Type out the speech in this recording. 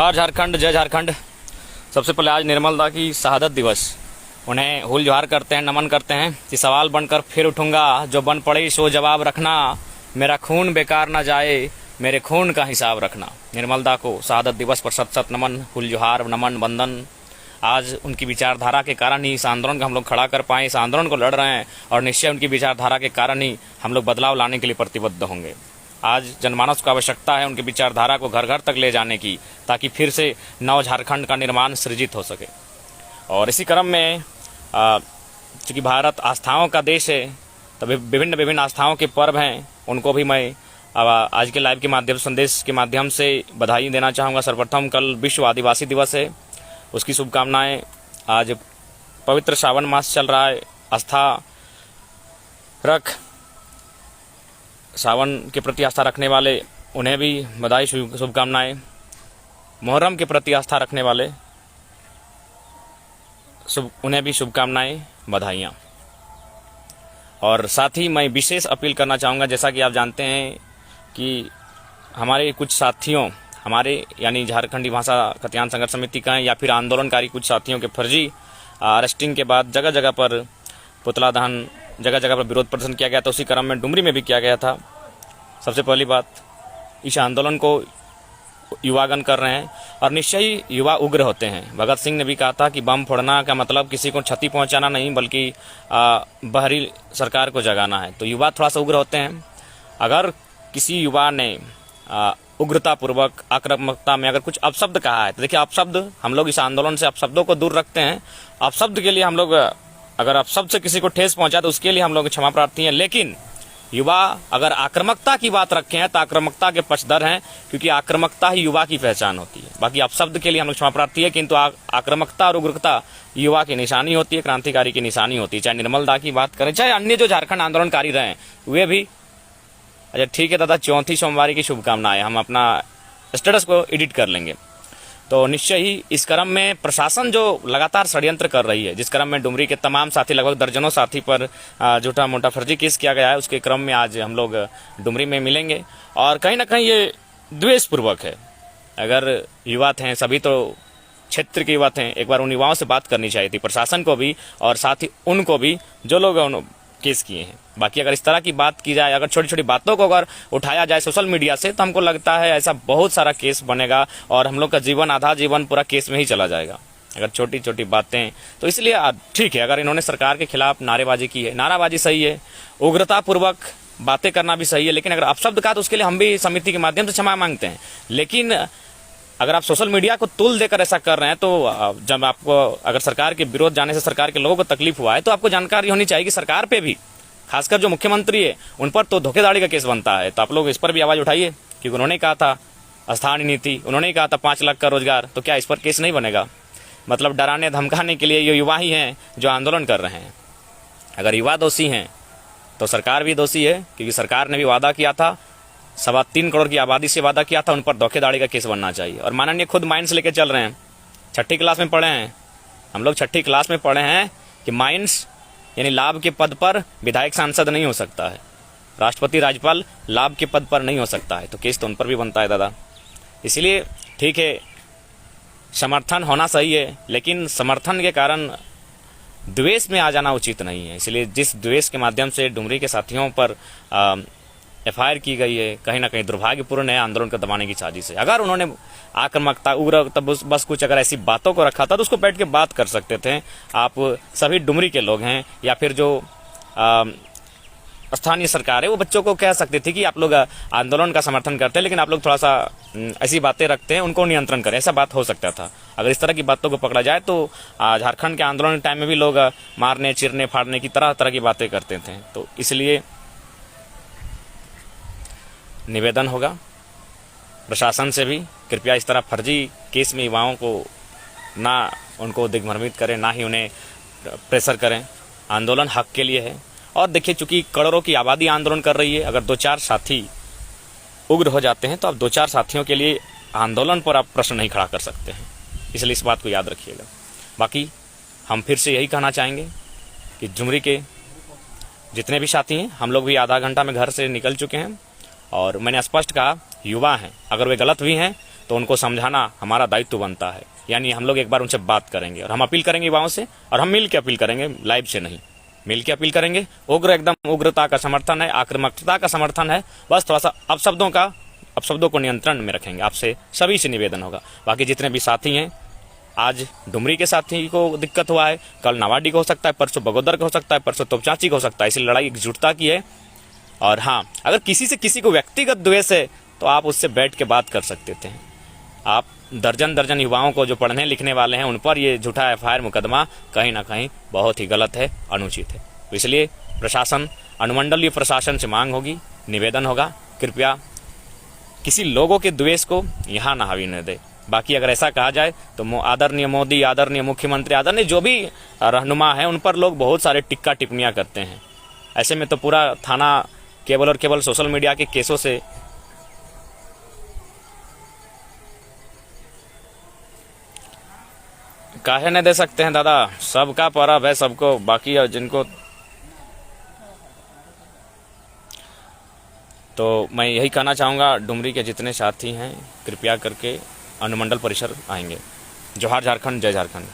जोहार झारखंड, जय झारखंड। सबसे पहले आज निर्मल दा की शहादत दिवस, उन्हें हुल जोहार करते हैं, नमन करते हैं कि सवाल बनकर फिर उठूंगा, जो बन पड़े सो जवाब रखना, मेरा खून बेकार ना जाए, मेरे खून का हिसाब रखना। निर्मल दा को शहादत दिवस पर सत सत नमन, हुल जोहार, नमन, वंदन। आज उनकी विचारधारा के कारण ही इस आंदोलन को हम लोग खड़ा कर पाए, इस आंदोलन को लड़ रहे हैं और निश्चय उनकी विचारधारा के कारण ही हम लोग बदलाव लाने के लिए प्रतिबद्ध होंगे। आज जनमानस को आवश्यकता है उनकी विचारधारा को घर घर तक ले जाने की, ताकि फिर से नव झारखंड का निर्माण सृजित हो सके। और इसी क्रम में चूँकि भारत आस्थाओं का देश है, तो विभिन्न आस्थाओं के पर्व हैं, उनको भी मैं आज के लाइव के माध्यम संदेश के माध्यम से बधाई देना चाहूँगा। सर्वप्रथम कल विश्व आदिवासी दिवस है, उसकी शुभकामनाएं। आज पवित्र सावन मास चल रहा है, आस्था रख सावन के प्रति आस्था रखने वाले उन्हें भी बधाई, शुभकामनाएं। मुहर्रम के प्रति आस्था रखने वाले उन्हें भी शुभकामनाएं, बधाइयाँ। और साथ ही मैं विशेष अपील करना चाहूँगा, जैसा कि आप जानते हैं कि हमारे कुछ साथियों, हमारे यानी झारखंडी भाषा कल्याण संघर्ष समिति का या फिर आंदोलनकारी कुछ साथियों के फर्जी अरेस्टिंग के बाद जगह जगह पर पुतला दहन, जगह जगह पर विरोध प्रदर्शन किया गया, तो उसी क्रम में डुमरी में भी किया गया था। सबसे पहली बात, इस आंदोलन को युवागण कर रहे हैं और निश्चय ही युवा उग्र होते हैं। भगत सिंह ने भी कहा था कि बम फोड़ना का मतलब किसी को क्षति पहुंचाना नहीं, बल्कि बाहरी सरकार को जगाना है। तो युवा थोड़ा सा उग्र होते हैं। अगर किसी युवा ने उग्रता पूर्वक आक्रामकता में अगर कुछ अपशब्द कहा है, तो देखिए अपशब्द, हम लोग इस आंदोलन से अपशब्दों को दूर रखते हैं। अपशब्द के लिए हम लोग, अगर अपशब्द से किसी को ठेस पहुंचा तो उसके लिए हम लोग क्षमा प्रार्थी हैं। लेकिन युवा अगर आक्रामकता की बात रखे हैं तो आक्रामकता के पक्षधर हैं, क्योंकि आक्रामकता ही युवा की पहचान होती है। बाकी अपशब्द के लिए हम लोग क्षमा प्रार्थी है, किंतु आक्रामकता और उग्रता युवा की निशानी होती है, क्रांतिकारी की निशानी होती है। चाहे निर्मल दा की बात करें, चाहे अन्य जो झारखंड आंदोलनकारी रहे वे भी। अच्छा ठीक है दादा, 34 सोमवार की शुभकामनाएं। हम अपना स्टेटस को एडिट कर लेंगे। तो निश्चय ही इस क्रम में प्रशासन जो लगातार षड्यंत्र कर रही है, जिस क्रम में डुमरी के तमाम साथी, लगभग दर्जनों साथी पर झूठा मोटा फर्जी केस किया गया है, उसके क्रम में आज हम लोग डुमरी में मिलेंगे। और कहीं ना कहीं ये द्वेषपूर्वक है। अगर युवा थे, सभी तो क्षेत्र के युवा थे, एक बार उन युवाओं से बात करनी चाहिए थी, प्रशासन को भी और साथ ही उनको भी जो लोग केस किए हैं। बाकी अगर इस तरह की बात की जाए, अगर छोटी छोटी बातों को अगर उठाया जाए सोशल मीडिया से, तो हमको लगता है ऐसा बहुत सारा केस बनेगा और हम लोग का जीवन, आधा जीवन पूरा केस में ही चला जाएगा, अगर छोटी छोटी बातें। तो इसलिए ठीक है, अगर इन्होंने सरकार के खिलाफ नारेबाजी की है, नाराबाजी सही है, उग्रतापूर्वक बातें करना भी सही है, लेकिन अगर अपशब्द कहा तो उसके लिए हम भी समिति के माध्यम से क्षमा मांगते हैं। लेकिन अगर आप सोशल मीडिया को तुल देकर ऐसा कर रहे हैं, तो जब आपको अगर सरकार के विरोध जाने से सरकार के लोगों को तकलीफ हुआ है, तो आपको जानकारी होनी चाहिए कि सरकार पे भी, खासकर जो मुख्यमंत्री है उन पर तो धोखेधड़ी का केस बनता है। तो आप लोग इस पर भी आवाज उठाइए, क्योंकि उन्होंने कहा था स्थानीय नीति, उन्होंने कहा था 5 लाख का रोजगार, तो क्या इस पर केस नहीं बनेगा? मतलब डराने धमकाने के लिए ये युवा ही हैं जो आंदोलन कर रहे हैं। अगर युवा दोषी हैं तो सरकार भी दोषी है, क्योंकि सरकार ने भी वादा किया था, 3.25 करोड़ की आबादी से वादा किया था, उन पर धोखेधड़ी का केस बनना चाहिए। और माननीय खुद माइंस लेके चल रहे हैं, 6ठी क्लास में पढ़े हैं हम लोग, 6ठी क्लास में पढ़े हैं कि माइंस यानी लाभ के पद पर विधायक सांसद नहीं हो सकता है, राष्ट्रपति राज्यपाल लाभ के पद पर नहीं हो सकता है, तो केस तो उन पर भी बनता है दादा। इसलिए ठीक है, समर्थन होना सही है, लेकिन समर्थन के कारण द्वेष में आ जाना उचित नहीं है। इसलिए जिस द्वेष के माध्यम से डुमरी के साथियों पर FIR की गई है, कहीं ना कहीं दुर्भाग्यपूर्ण है, आंदोलन को दबाने की साजिश है। अगर उन्होंने आक्रामकता, उग्र, तब बस कुछ अगर ऐसी बातों को रखा था तो उसको बैठ के बात कर सकते थे। आप सभी डुमरी के लोग हैं या फिर जो स्थानीय सरकार है, वो बच्चों को कह सकते थे कि आप लोग आंदोलन का समर्थन करते हैं, लेकिन आप लोग थोड़ा सा ऐसी बातें रखते हैं, उनको नियंत्रण करें, ऐसा बात हो सकता था। अगर इस तरह की बातों को पकड़ा जाए तो झारखंड के आंदोलन के टाइम में भी लोग मारने, चीरने, फाड़ने की तरह तरह की बातें करते थे। तो इसलिए निवेदन होगा प्रशासन से भी, कृपया इस तरह फर्जी केस में युवाओं को ना उनको दिग्भ्रमित करें, ना ही उन्हें प्रेशर करें। आंदोलन हक के लिए है। और देखिए, चूंकि करोड़ों की आबादी आंदोलन कर रही है, अगर 2-4 साथी उग्र हो जाते हैं तो आप 2-4 साथियों के लिए आंदोलन पर आप प्रश्न नहीं खड़ा कर सकते हैं। इसलिए इस बात को याद रखिएगा। बाकी हम फिर से यही कहना चाहेंगे कि डुमरी के जितने भी साथी हैं, हम लोग भी आधा घंटा में घर से निकल चुके हैं और मैंने स्पष्ट कहा, युवा हैं, अगर वे गलत भी हैं तो उनको समझाना हमारा दायित्व बनता है। यानी हम लोग एक बार उनसे बात करेंगे और हम अपील करेंगे युवाओं से, और हम मिल के अपील करेंगे, लाइव से नहीं, मिल के अपील करेंगे। उग्र, एकदम उग्रता का समर्थन है, आक्रामकता का समर्थन है। बस थोड़ा सा अपशब्दों को नियंत्रण में रखेंगे। आपसे सभी से निवेदन होगा। बाकी जितने भी साथी हैं, आज डुमरी के साथी को दिक्कत हुआ है, कल नावाडी को हो सकता है, परसों बगोदर को हो सकता है, परसों तोपचांची को हो सकता है। इसलिए लड़ाई एकजुटता की है। और हाँ, अगर किसी से किसी को व्यक्तिगत द्वेष है तो आप उससे बैठ के बात कर सकते थे। आप दर्जन युवाओं को जो पढ़ने लिखने वाले हैं उन पर ये झूठा एफआईआर मुकदमा कहीं ना कहीं बहुत ही गलत है, अनुचित है। तो इसलिए प्रशासन, अनुमंडलीय प्रशासन से मांग होगी, निवेदन होगा, कृपया किसी लोगों के द्वेष को यहाँ ना हावी न दे। बाकी अगर ऐसा कहा जाए तो आदरणीय मोदी, आदरणीय मुख्यमंत्री, आदरणीय जो भी रहनुमा है, उन पर लोग बहुत सारे टिक्का टिप्पणियां करते हैं। ऐसे में तो पूरा थाना केवल और केवल सोशल मीडिया के केसों से काहे न दे सकते हैं दादा। सबका पर्व है, सबको। बाकी जिनको, तो मैं यही कहना चाहूँगा, डुमरी के जितने साथी हैं कृपया करके अनुमंडल परिसर आएंगे। जोहार झारखंड, जय झारखंड।